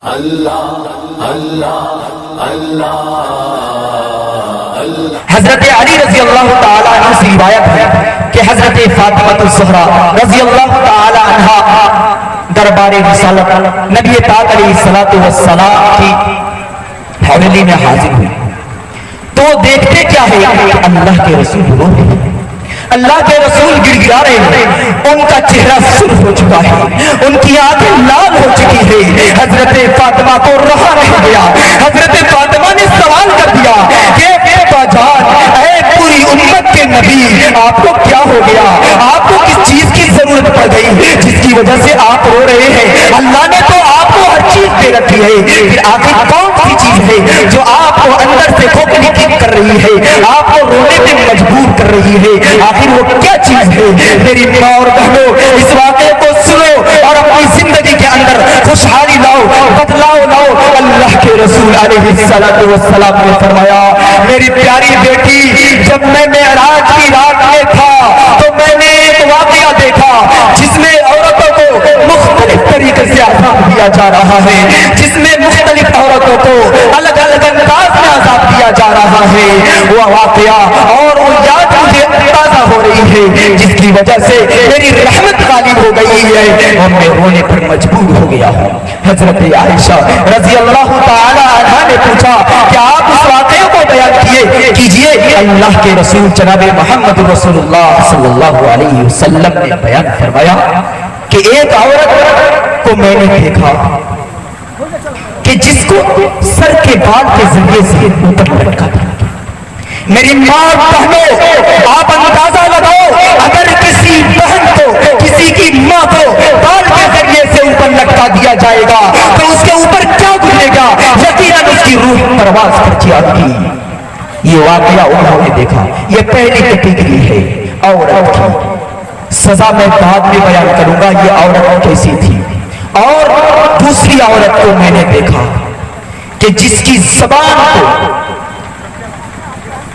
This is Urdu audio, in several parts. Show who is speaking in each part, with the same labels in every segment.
Speaker 1: حضرت علی رضی اللہ تعالی عنہ سے روایت ہے کہ حضرت فاطمہ الزہرا رضی اللہ تعالی عنہ دربار رسالت نبی پاک علیہ السلام کی حویلی میں حاضر ہوئی تو دیکھتے کیا ہے کہ اللہ کے رسول رو رہے ہیں، اللہ کے رسول گر گرا رہے ہیں، ان کا چہرہ سرخ ہو چکا ہے، ان کی آنکھیں لال ہو چکی ہے۔ حضرت فاطمہ کو رہا نہیں گیا، حضرت فاطمہ نے سوال کر دیا کہ ابا جان، اے پوری امت کے نبی، آپ کو کیا ہو گیا؟ آپ کو کس چیز کی ضرورت پڑ گئی جس کی وجہ سے آپ رو رہے ہیں؟ اللہ نے تو آپ کو ہر چیز دے رکھی ہے، پھر آخر کون سی چیز ہے جو آپ کو اندر سے کھوکھلی کر رہی ہے، آپ کو رونے پہ مجبور کر رہی ہے؟ آخر وہ کیا چیز ہے؟ میری ماں اور بہنوں، اس واقعے کو سنو اور اپنی زندگی کے اندر خوشحالی لاؤ، بدلاؤ لاؤ۔ اللہ کے رسول علیہ السلام نے فرمایا، میری پیاری بیٹی، جب میں معراج کی رات میں تھا تو میں نے ایک واقعہ دیکھا جس میں عورتوں کو مختلف طریقے سے عذاب دیا جا رہا ہے، جس میں مختلف عورتوں کو الگ الگ انداز میں عذاب دیا جا رہا ہے۔ وہ واقعہ اور وہ یاد مجھے تازہ ہو رہی ہے جس کی وجہ سے میری رحمت غالب ہو گئی ہے اور میں رونے پر مجبور ہو گیا ہوں۔ حضرت عائشہ رضی اللہ تعالی عنہ نے پوچھا کہ آپ اس واقعے کو بیان کیجئے۔ اللہ کے رسول جناب محمد رسول اللہ صلی اللہ علیہ وسلم نے بیان فرمایا کہ ایک عورت کو میں نے دیکھا کہ جس کو سر کے بال کے ذریعے سے اوپر لٹکا تھا۔ میری ماں اور بہنوں، آپ اندازہ لگاؤ، اگر کسی بہن کو، کسی کی ماں کو بال کے ذریعے سے اوپر لٹکا دیا جائے گا تو اس کے اوپر کیا گزرے گا؟ یقیناً اس کی روح پرواز کر جائے گی۔ یہ واقعہ انہوں نے دیکھا۔ یہ پہلی کیٹیگری ہے عورت کی، سزا میں بعد میں بیان کروں گا یہ عورت کیسی تھی۔ اور دوسری عورت کو میں نے دیکھا کہ جس کی زبان کو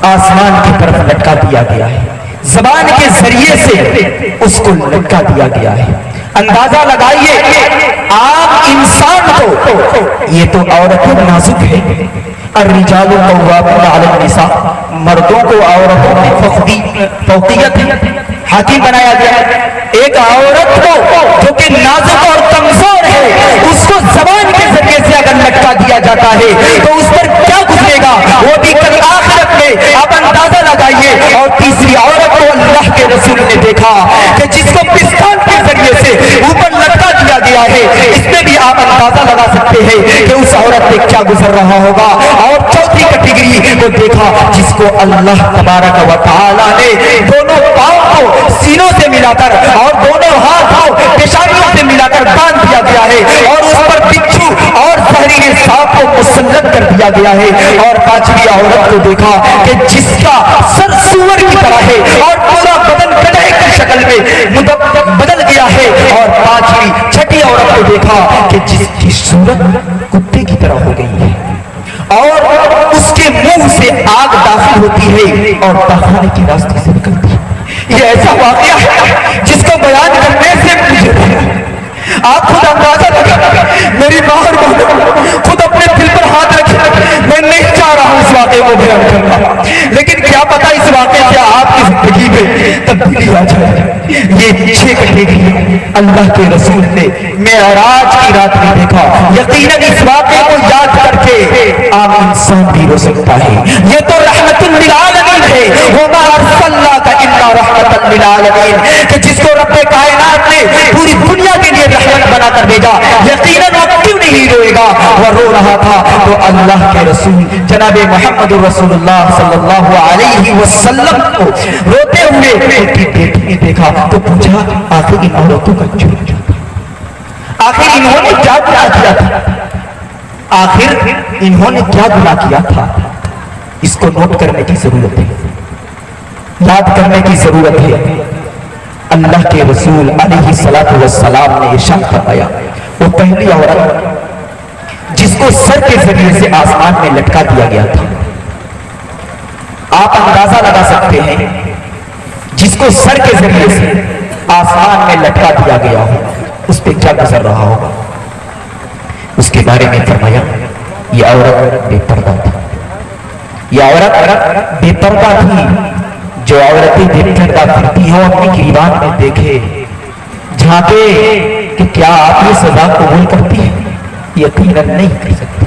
Speaker 1: آسمان کی طرف لٹکا دیا گیا ہے، زبان کے ذریعے سے اس کو لٹکا دیا گیا ہے۔ اندازہ لگائیے، عام انسان کو یہ تو عورت نازک ہے، الرجال قوامون علی النساء، مردوں کو عورتوں کی فوقیت حاکم بنایا گیا ہے۔ ایک عورت کو جو کہ نازک اور کمزور ہے، اس کو زبان کے ذریعے سے اگر لٹکا دیا جاتا ہے تو اس پر کیا گزرے گا؟ وہ بھی کل آخرت میں، آپ اندازہ لگائیے۔ اور تیسری عورت کو اللہ کے رسول نے دیکھا کہ جس کو پستان کے ذریعے سے اوپر لٹکا دیا گیا ہے، اس میں بھی آپ اندازہ لگا سکتے ہیں کہ اس عورت پہ کیا گزر رہا ہوگا۔ اور چوتھی کیٹیگری کو دیکھا جس کو اللہ تبارک و تعالی نے دونوں پاؤں کو سینوں سے ملا کر اور دونوں ہاتھ کو پیشانیوں سے ملا کر باندھ دیا گیا ہے اور اس پر بچھو اور زہریلے سانپ کو مسلط کر دیا گیا ہے۔ اور پانچویں عورت کو دیکھا کہ جس کا سر سور کی طرح ہے اور پورا بدن گدھے کی شکل میں بدل گیا ہے۔ اور چھٹی عورت کو دیکھا کہ جس کی صورت کتے کی طرح ہو گئی ہے اور اس کے منہ سے آگ داخل ہوتی ہے اور پخانے کے راستے سے نکلتی ہے۔ یہ ایسا واقعہ ہے جس کو بیان کرنے سے مجھے آپ خود اندازہ لگا، میری ماں اور بہنوں، خود اپنے دل پر ہاتھ رکھے۔ میں نہیں چاہ رہا ہوں اس واقعے کو بیان کرنا، لیکن کیا پتا اس واقعے سے آپ کی زندگی میں تبدیلی آ جائے۔ یہ 6 کیٹیگری اللہ کے رسول نے معراج کی رات میں دیکھا۔ یقیناً اس واقعے کو یاد کر کے عام انسان بھی رو سکتا ہے۔ یہ تو رحمت للعالمین ہے، وما ارسلناک الا رحمت للعالمین، کہ جس کو رب کائنات نے پوری دنیا کے لیے رحمت بنا کر بھیجا۔ یقیناً وہ کیوں نہیں روئے گا؟ وہ رو رہا تھا تو اللہ کے رسول جناب محمد رسول اللہ صلی اللہ علیہ وسلم کو روتے ہوئے ان کی بیٹی نے دیکھا تو پوچھا، آخر ان عورتوں کا کیوں تھا؟ آخر انہوں نے کیا گناہ کیا تھا؟ آخر انہوں نے کیا گناہ کیا تھا؟ اس کو نوٹ کرنے کی ضرورت ہے، یاد کرنے کی ضرورت ہے۔ اللہ کے رسول علیہ السلام نے ارشاد فرمایا، وہ پہلی عورت جس کو سر کے ذریعے سے آسمان میں لٹکا دیا گیا تھا، آپ اندازہ لگا سکتے ہیں جس کو سر کے ذریعے سے آسمان میں لٹکا دیا گیا ہو اس پہ کیا گزر رہا ہوگا۔ اس کے بارے میں فرمایا یہ عورت بے پردہ تھی، یہ عورت بے پردہ تھی۔ جو عورتیں بے پردہ پھرتی ہوں اپنی گریبان میں دیکھے، جھانکے کہ کیا آپ یہ سزا قبول کرتی ہیں؟ یقیناً نہیں کر سکتی۔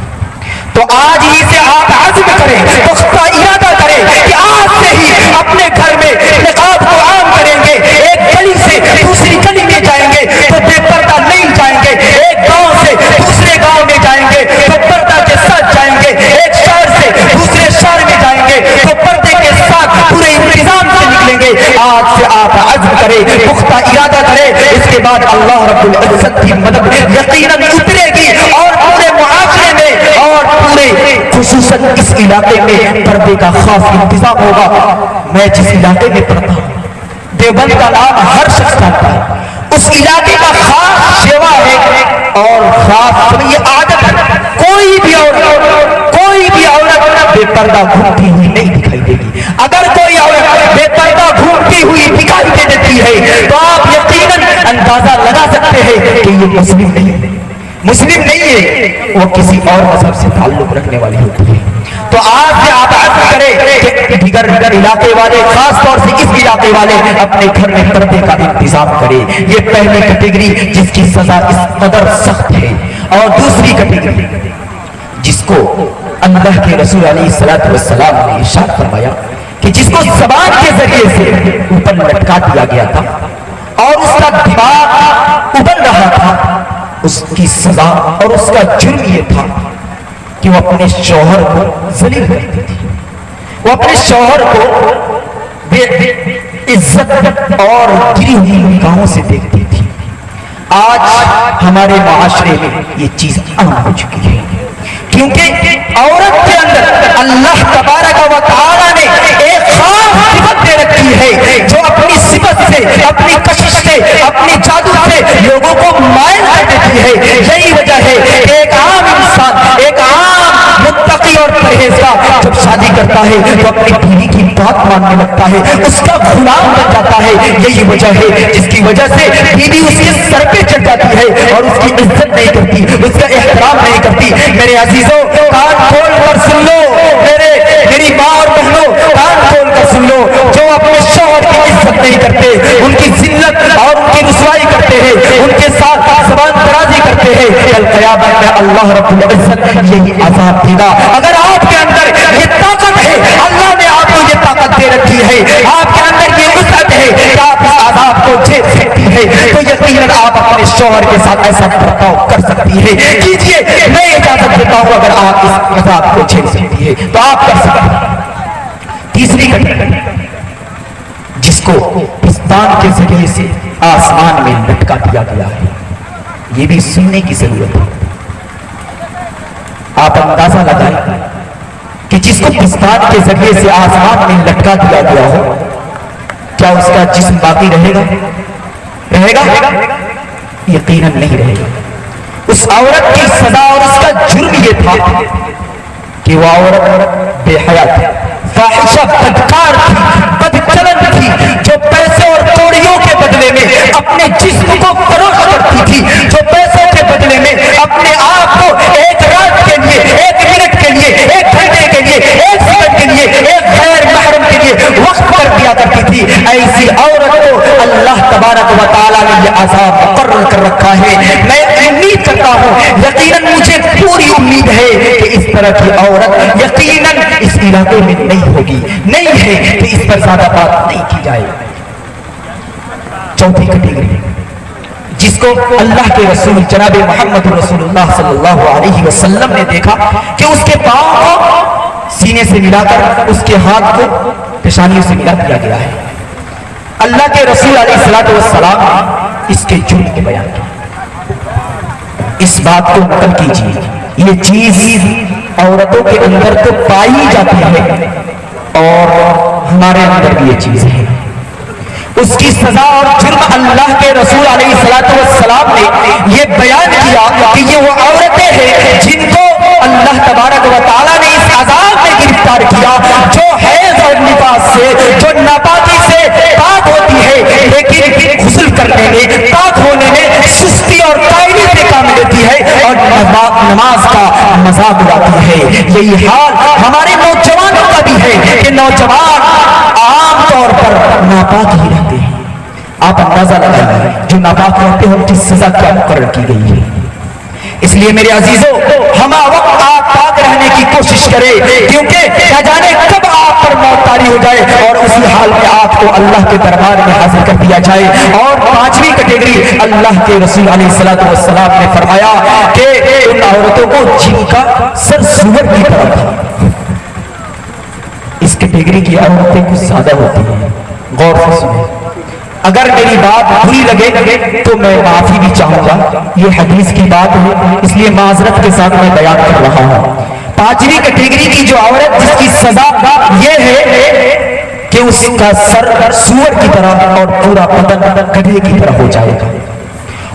Speaker 1: تو آج ہی سے آپ عزم کریں، پختہ ارادہ کریں کہ آج سے ہی اپنے گھر میں نقاب کو عام کریں گے۔ ایک گلی سے دوسری گلی میں جائیں گے تو بے پردہ نہیں جائیں گے، ایک گاؤں سے دوسرے گاؤں میں جائیں گے تو پردہ کے ساتھ جائیں گے، ایک شہر سے دوسرے شہر میں جائیں گے تو پردے کے ساتھ پورے انتظام سے نکلیں گے۔ آج سے آپ عزم کریں، پختہ ارادہ کریں، اس کے بعد اللہ رب العزت کی مدد یقیناً اترے گی اور پورے معاشرے میں اور پورے خصوصاً اس علاقے میں پردے کا خاص انتظام ہوگا۔ میں جس علاقے میں پڑھتا ہوں دیوبند کا نام ہر شخص جانتا ہے، اس علاقے کا خاص شیوا ہے اور خاص یہ عادت ہے، کوئی بھی عورت بے پردہ گھومتی ہوئی نہیں دکھائی دے گی۔ اگر کوئی عورت بے پردہ گھومتی ہوئی دکھائی دے دیتی ہے تو آپ یقیناً اندازہ لگا سکتے ہیں کہ یہ مسلم نہیں ہے، وہ کسی اور مذہب سے تعلق رکھنے والی ہوتی ہے۔ تو آج سے آپ عزم کریں کہ دیگر علاقے والے، خاص طور سے اس علاقے والے اپنے گھر میں پردے کا انتظام کریں۔ یہ پہلی کیٹیگری جس کی سزا اس قدر سخت ہے، اور دوسری کیٹیگری جس کو اللہ کے رسول علیہ الصلوۃ والسلام نے ارشاد فرمایا کہ جس کو زبان کے ذریعے سے اوپر لٹکا دیا گیا تھا اور اس کا دماغ ابل رہا تھا، اس کی سزا اور اس کا جرم یہ تھا کہ وہ اپنے شوہر کو ذلیل کرتی تھی، وہ اپنے شوہر کو بے عزت اور گری ہوئی نگاہوں سے دیکھتی تھی۔ آج ہمارے معاشرے میں یہ چیز عام ہو چکی ہے، کیونکہ عورت کے اندر اللہ تبارک و تعالی نے ایک خاص صفت دے رکھی ہے جو اپنی صفت سے، اپنی کشش سے، اپنی جادو سے لوگوں کو مائل کر دیتی ہے۔ یہی وجہ ہے کہ ایک عام انسان، ایک عام متقی اور پرہیزگار جب شادی کرتا ہے تو اپنی بیوی کی بات ماننے لگتا ہے، اس کا غلام بن جاتا ہے۔ یہی وجہ ہے جس کی وجہ سے بیوی اس کے سر پہ چڑھ جاتی ہے اور اس کی عزت نہیں کرتی، اس کا احترام نہیں کرتی۔ میرے عزیزوں کان کھول کر سن لو، میری ماں اور بہنوں کان کھول کر سن لو، جو اپنے شوہر کی عزت نہیں کرتے، ان کی ذلت اور ان کی رسوائی کرتے ہیں، ان کے ساتھ زبان درازی کرتے ہیں، کل قیامت میں اللہ رب العزت یہی عذاب دے گا۔ اگر آپ کے اندر یہ طاقت ہے، اللہ نے آپ کو یہ طاقت دے رکھی ہے، آپ کے اندر یہ وسعت ہے کہ آپ اس عذاب کو جھیل سکتی ہے، تو یقیناً آپ اپنے شوہر کے ساتھ ایسا برتاؤ کر سکتی ہے۔ کیجیے، میں اجازت دیتا ہوں، اگر آپ اس عذاب کو جھیل سکتی ہے تو آپ کر سکتے ہیں۔ تیسری کیٹیگری جس کو پستان کے ذریعے سے آسمان میں لٹکا دیا گیا ہے، یہ بھی سننے کی ضرورت ہے۔ آپ اندازہ لگائیں کہ جس کو پستان کے ذریعے سے آسمان میں لٹکا دیا گیا ہو، کیا اس کا جسم باقی رہے گا؟ یقیناً نہیں رہے گا۔ اس عورت کی سزا اور اس کا جرم یہ تھا کہ وہ عورت بے حیا تھی، فاحشہ بدکار تھی، بدچلن تھی، جو پیسے اور کوڑیوں کے بدلے میں اپنے جسم کو فروخت کرتی تھی، جو پیسوں کے بدلے میں اپنے آپ کو ایک رات کے لیے، ایک منٹ کے لیے، ایک گھنٹے کے لیے، ایک سیکنڈ کے لیے، ایک غیر محرم کے لیے وقف کر دیا کرتی تھی۔ ایسی عورت کو اللہ تبارک و تعالیٰ نے یہ عذاب مقرر کر رکھا ہے۔ میں امید کرتا ہوں، یقیناً مجھے پوری امید ہے کہ اس طرح کی عورت یقیناً اس علاقے میں نہیں ہوگی، نہیں ہے کہ اس پر زیادہ بات نہیں کی جائے۔ چوتھی کیٹیگری جس کو اللہ کے رسول جناب محمد رسول اللہ صلی اللہ علیہ وسلم نے دیکھا کہ اس کے پاؤں کو سینے سے ملا کر اس کے ہاتھ کو پیشانیوں سے ملا دیا گیا ہے، اللہ کے رسول علیہ الصلوۃ والسلام نے اس کے جرم کو بیان کیا۔ اس بات کو نقل کیجیے، یہ چیز عورتوں کے اندر تو پائی جاتی ہے اور ہمارے اندر بھی یہ چیز ہے۔ اس کی سزا اور جرم اللہ کے رسول علیہ الصلوۃ والسلام نے یہ بیان کیا کہ یہ وہ عورتیں ہیں جن کو اللہ تبارک و تعالیٰ نے اس عذاب میں گرفتار کیا، جو حیض اور نفاس سے، جو ناپاکی سے پاک ہوتی ہے لیکن غسل کرنے میں، پاک ہونے میں سستی اور قائلی سے کام لیتی ہے، اور نماز کا مذاق اڑاتی ہے۔ یہی حال ہمارے نوجوانوں کا بھی ہے کہ نوجوان عام طور پر ناپاک ہی رہتے ہیں۔ آپ اندازہ لگائیے جو ناپاک رہتے ہیں ان کی سزا کیا مقرر کی گئی ہے۔ اس لیے میرے عزیزوں ہم وقت آپ پاک رہنے کی کوشش کریں، کیونکہ کیا جانے کب آپ پر موت طاری ہو جائے اور اسی حال میں آپ کو اللہ کے دربار میں حاضر کر دیا جائے۔ اور پانچویں کیٹیگری، اللہ کے رسول علیہ الصلوۃ والسلام نے فرمایا کہ ان عورتوں کو جن کا سر سور کی طرح تھا۔ اس کیٹیگری کی عورتیں کچھ زیادہ ہوتی ہیں، غور سے سنیں۔ اگر میری بات بری لگے تو میں معافی بھی چاہوں گا، یہ حدیث کی بات ہے اس لیے معذرت کے ساتھ میں بیان کر رہا ہوں۔ پانچویں کیٹیگری کی جو عورت جس کی سزا یہ ہے کہ اس کا سر سور کی طرح اور پورا بدن گدھے کی طرح ہو جائے گا۔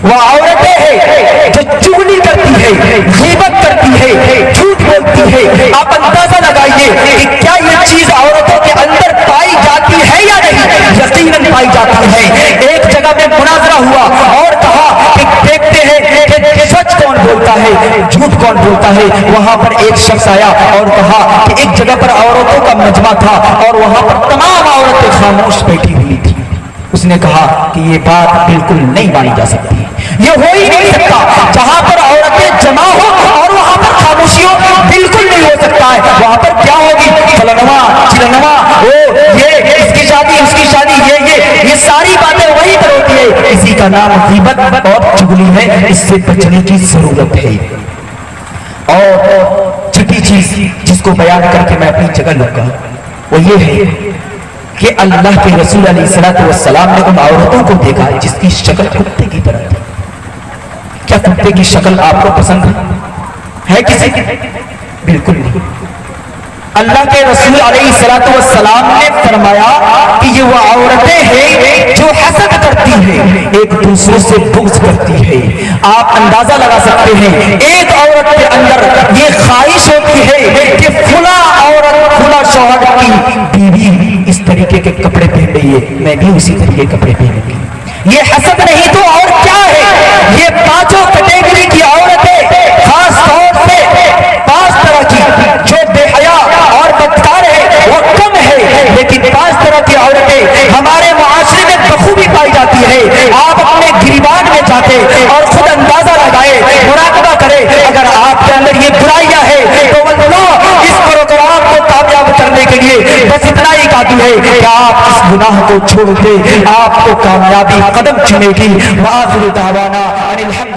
Speaker 1: وہ عورتیں ہیں جو چغلی کرتی ہے، غیبت کرتی ہے، جھوٹ بولتی ہے۔ آپ اندازہ لگائیے کہ کیا یہ چیز عورتوں کے اندر پائی جاتی ہے یا نہیں؟ یقیناً پائی جاتی ہے۔ ایک جگہ میں مناظرہ ہوا اور کہا کہ دیکھتے ہیں کہ سچ کون بولتا ہے، جھوٹ کون بولتا ہے۔ وہاں پر ایک شخص آیا اور کہا کہ ایک جگہ پر عورتوں کا مجمع تھا اور وہاں پر تمام عورتیں خاموش بیٹھی ہوئی تھی۔ اس نے کہا کہ یہ بات بالکل نہیں مانی جا سکتی، یہ ہو ہی نہیں سکتا، جہاں پر عورتیں جمع ہو اور وہاں پر خاموشی ہو، بالکل نہیں ہو سکتا ہے۔ وہاں پر کیا ہوگی؟ فلنوا چلنوا، یہ اس کی شادی، اس کی شادی، یہ ساری باتیں وہی پر ہوتی ہے۔ اسی کا نام غیبت اور چغلی ہے، اس سے بچنے کی ضرورت ہے۔ اور چھٹی چیز جس کو بیان کر کے میں اپنی جگہ لوں گا وہ یہ ہے کہ اللہ کے رسول علیہ الصلوۃ والسلام نے ان عورتوں کو دیکھا جس کی شکل کتے کی طرح تھی۔ کیا کتے کی شکل آپ کو پسند ہے کسی کی؟ بالکل نہیں۔ اللہ کے رسول علیہ الصلوۃ والسلام نے فرمایا کہ یہ وہ عورتیں ہیں جو حسد کرتی ہیں، ایک دوسرے سے بغض کرتی ہے۔ آپ اندازہ لگا سکتے ہیں ایک عورت کے اندر یہ خواہش ہوتی ہے کہ فلاں عورت فلاں شوہر کی بیوی اس طریقے کے کپڑے پہن رہی ہے، میں بھی اسی طریقے کے کپڑے پہنوں گی۔ یہ حسد نہیں تو اور کیا ہے؟ یہ پانچوں کیٹیگری کی عورتیں، خاص طور سے 5 طرح کی جو بے حیا اور بدکار ہے وہ کم ہے، لیکن 5 طرح کی عورتیں ہمارے معاشرے میں بخوبی پائی جاتی ہے۔ آپ اپنے گریبان میں جاتے اور خود اندازہ لگائے، مراقبہ کرے، اگر آپ کے اندر یہ برائیاں ہے تو واللہ اس پروگرام کو کامیاب کرنے کے لیے بس اتنا ہی کافی ہے کہ آپ اس گناہ کو چھوڑ دیں، آپ کو کامیابی قدم چنے گی۔ وآخر دعوانا ان الحمد